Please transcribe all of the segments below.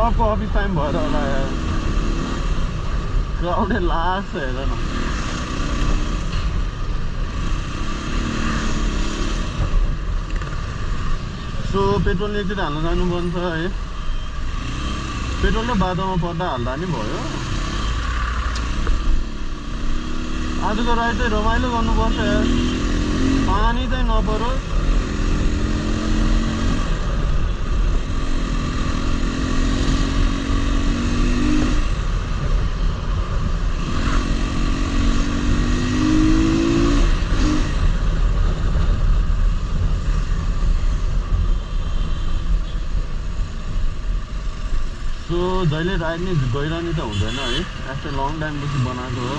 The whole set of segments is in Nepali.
सबको अफिस टाइम भएर होला यार क्राउडेड लास्ट हेर न सो पेट्रोल एकचोटि हाल्न जानुपर्छ है पेट्रोल र बाटोमा पर्दा हाल्दा नि भयो आजको राइड चाहिँ रमाइलो गर्नुपर्छ यार पानी चाहिँ नपरोस् सो जहिले राइड नि गइरहने त हुँदैन है आफ्टर लङ टाइमपछि बनाएको हो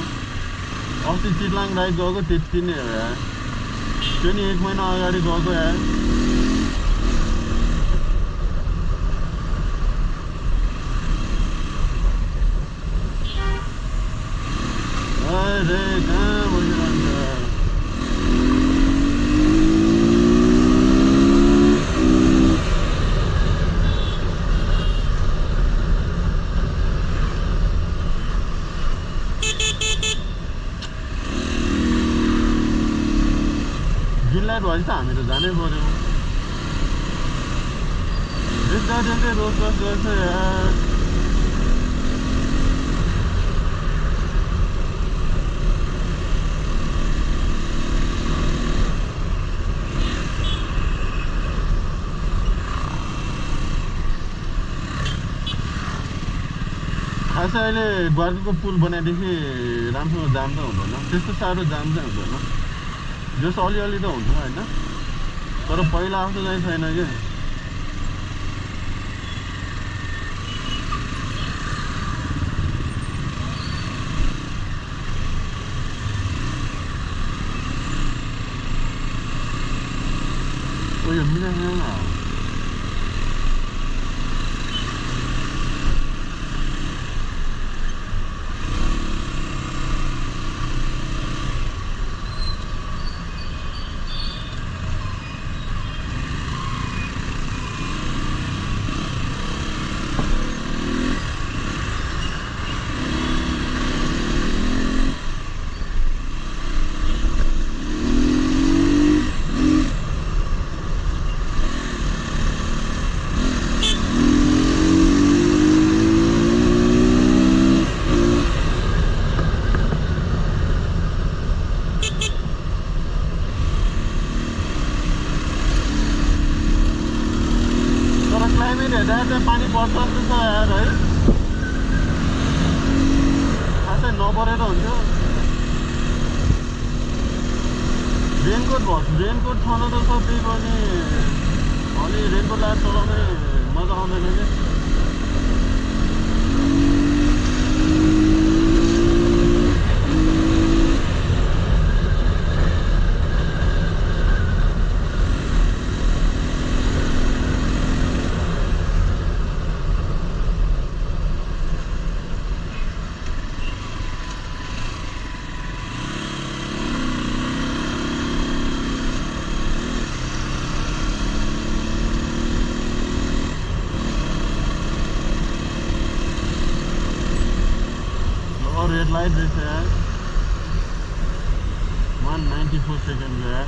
अस्ति चितलाङ राइड गएको त्यति नै हो यार त्यो नि 1 महिना अगाडि गएको यार अरे कहाँ बसिरहन्छ लाइट भएपछि त हामी त जानै पर्यो यता रोड क्रस गर्छ यार खासै अहिले द्वारकाको पुल बनाएदेखि राम्रोसँग जाम त हुँदैन त्यस्तो साह्रो जाम चाहिँ हुँदैन जस अलिअलि त हुन्छ होइन तर पहिला जस्तो चाहिँ छैन क्या ओ यो मिलाएन पानी पर्छ जस्तो छ यार है खासै नपरेर हुन्छ रेनकोट छन त छ त्यही पनि अलि रेनकोट लगाएर चलाउनै मजा आउँदैन क्या रेड लाइट रहेछ यार 194 सेकेन्ड यार